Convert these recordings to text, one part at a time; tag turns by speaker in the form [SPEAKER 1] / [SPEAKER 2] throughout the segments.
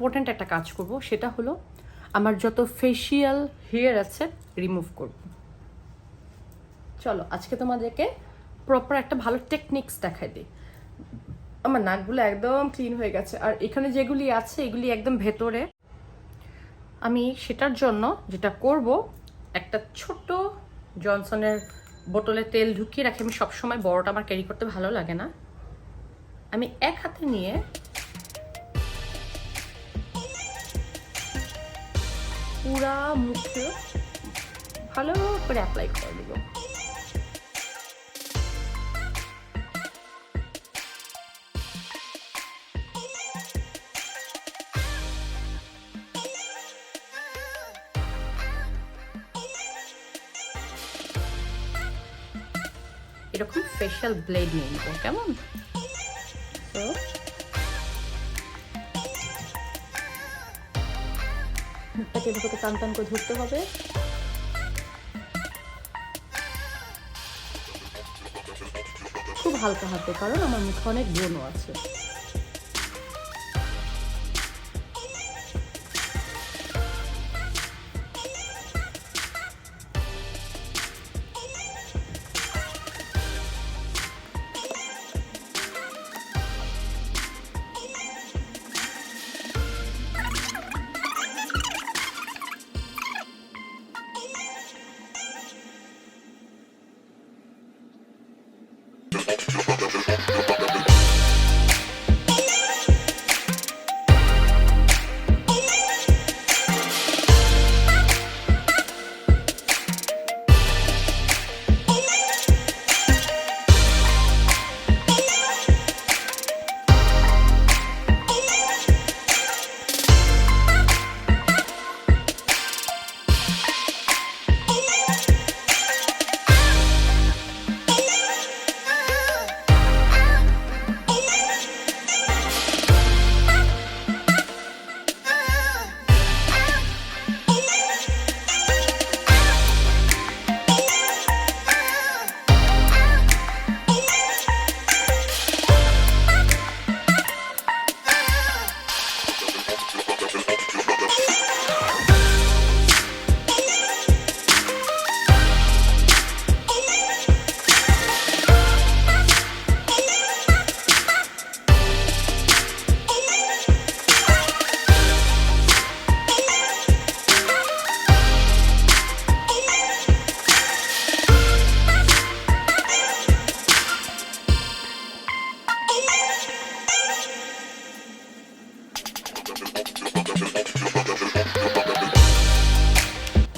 [SPEAKER 1] Important একটা কাজ করব, সেটা হলো আমার যত ফেশিয়াল হেয়ার আছে রিমুভ করব। চলো আজকে তোমাদেরকে প্রপার একটা ভালো টেকনিক্স দেখাই দিই। আমার নাকগুলো একদম ক্লিন হয়ে গেছে, আর এখানে যেগুলি আছে এগুলি একদম ভেতরে। আমি সেটার জন্য যেটা করব, একটা ছোট জনসনের বোতলে তেল ঢুকিয়ে রাখি। আমি সবসময় বড়টা আমার ক্যারি করতে ভালো লাগে না। আমি এক হাতে নিয়ে পুরা মুখে ভালো করে অ্যাপ্লাই করে দেব। এরকম ফেশিয়াল ব্লেড নিয়ে নিব, কেমন? তো মুখটাকে এভাবে টান টান করে ধরতে হবে। খুব হালকা হাতে, কারণ আমার মুখে অনেক ব্রণ আছে।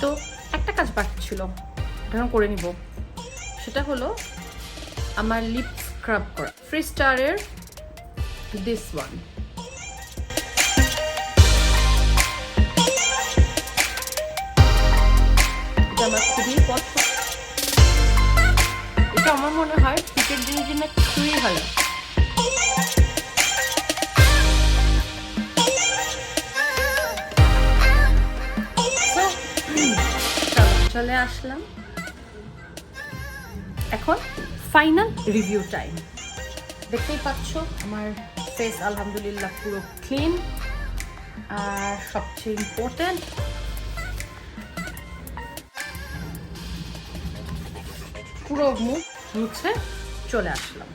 [SPEAKER 1] তো একটা কাজ বাকি ছিল, এটা করে নিব। সেটা হলো আমার লিপ স্ক্রাব করা, ফ্রি স্টারের দিস ওয়ান। এটা আমার খুবই পছন্দ। এটা আমার মনে হয় শীতের দিনের জন্য খুবই ভালো। চলে আসলাম এখন ফাইনাল রিভিউ টাইম। দেখতেই পাচ্ছ আমার ফেস আলহামদুলিল্লাহ পুরো ক্লিন, আর সবচেয়ে ইম্পর্টেন্ট পুরো মুখ মুছে চলে আসলাম।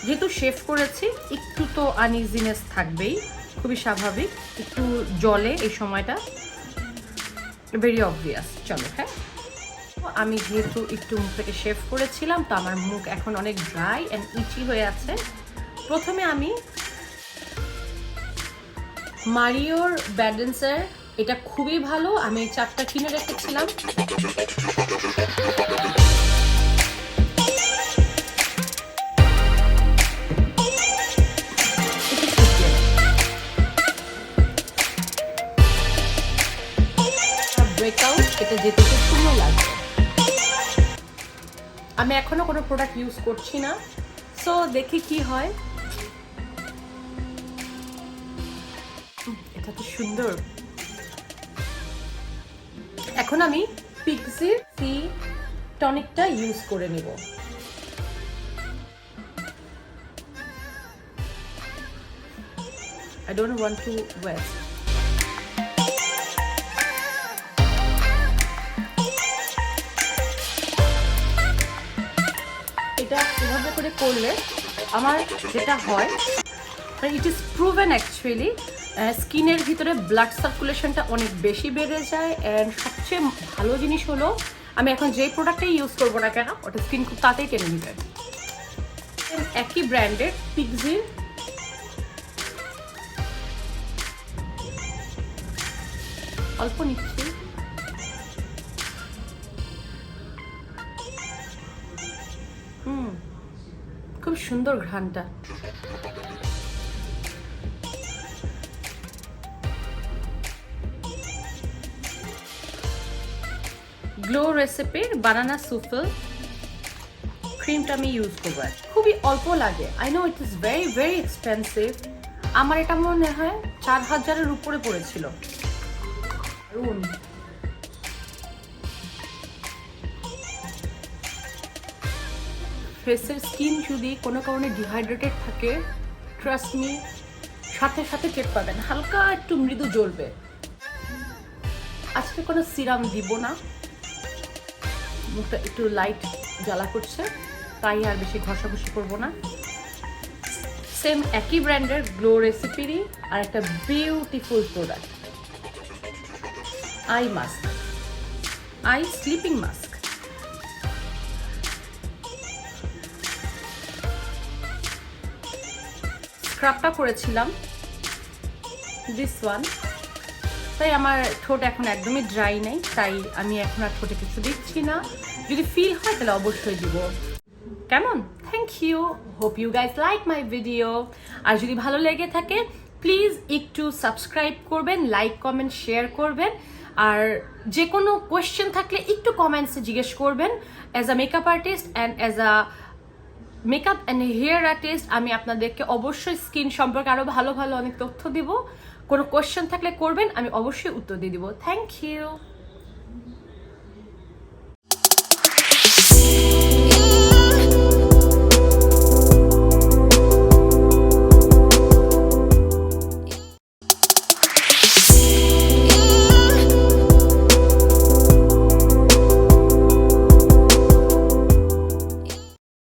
[SPEAKER 1] যেহেতু শেভ করেছি একটু তো আনইজিনেস থাকবেই, খুবই স্বাভাবিক। একটু জলে এই সময়টা ভেরি অবভিয়াস। চলো হ্যাঁ, আমি যেহেতু একটু মুখ থেকে শেভ করেছিলাম, তো আমার মুখ এখন অনেক ড্রাই অ্যান্ড ইচি হয়ে আছে। প্রথমে আমি মারিওর ব্যাডেন্সের, এটা খুবই ভালো, আমি 4টা কিনে রেখেছিলাম। ব্রেকআউট, এটা যেতে খুব সময় লাগবে। আমি এখনো কোনো প্রোডাক্ট ইউজ করছি না, সো দেখি কি হয়। এটা তো সুন্দর। এখন আমি পিক্সির সি টনিকটা ইউজ করে নিব। I don't want to waste. করে করলে আমার যেটা হয়, ইট ইজ প্রুভেন অ্যাকচুয়ালি স্কিনের ভিতরে ব্লাড সার্কুলেশনটা অনেক বেশি বেড়ে যায়। অ্যান্ড সবচেয়ে ভালো জিনিস হলো আমি এখন যেই প্রোডাক্টটাই ইউজ করবো না কেন ওটা স্কিন খুব তাড়াতাড়ি টেনে নিবে। একই ব্র্যান্ডের পিক্সির অল্প নিচ্ছি। খুব সুন্দর ঘ্রাণটা। গ্লো রেসিপির বানানা সুফল ক্রিমটা আমি ইউজ করবো। খুবই অল্প লাগে, I know it is very very expensive. আমার এটা মনে হয় 4000-এর উপরে পড়েছিল। ফেসের স্কিন যদি কোনো কারণে ডিহাইড্রেটেড থাকে, ট্রাস্ট মি, সাথে সাথে টের পাবেন, হালকা একটু মৃদু জ্বলবে। আজকে কোনো সিরাম দিব না, মুখটা একটু লাইট জ্বালা করছে, তাই আর বেশি ঘষাঘষি করবো না। সেম একই ব্র্যান্ডের গ্লো রেসিপিরই আর একটা beautiful product, eye mask, eye sleeping mask. স্ক্রাবটা করেছিলাম দিস ওয়ান, তাই আমার ঠোঁট এখন একদমই ড্রাই নেই, তাই আমি এখন আর ঠোঁটে কিছু দিচ্ছি না। যদি ফিল হয় তাহলে অবশ্যই দিব। কেমন? Thank you, hope you guys like my video. আর যদি ভালো লেগে থাকে প্লিজ একটু সাবস্ক্রাইব করবেন, লাইক কমেন্ট শেয়ার করবেন। আর যে কোনো কোয়েশ্চেন থাকলে একটু কমেন্টসে জিজ্ঞেস করবেন। As a makeup artist and as a makeup and hair artist আমি আপনাদেরকে অবশ্যই স্কিন সম্পর্কে আরও ভালো ভালো অনেক তথ্য দিব। কোনো কোয়েশ্চেন থাকলে করবেন, আমি অবশ্যই উত্তর দিয়ে দিব। Thank you.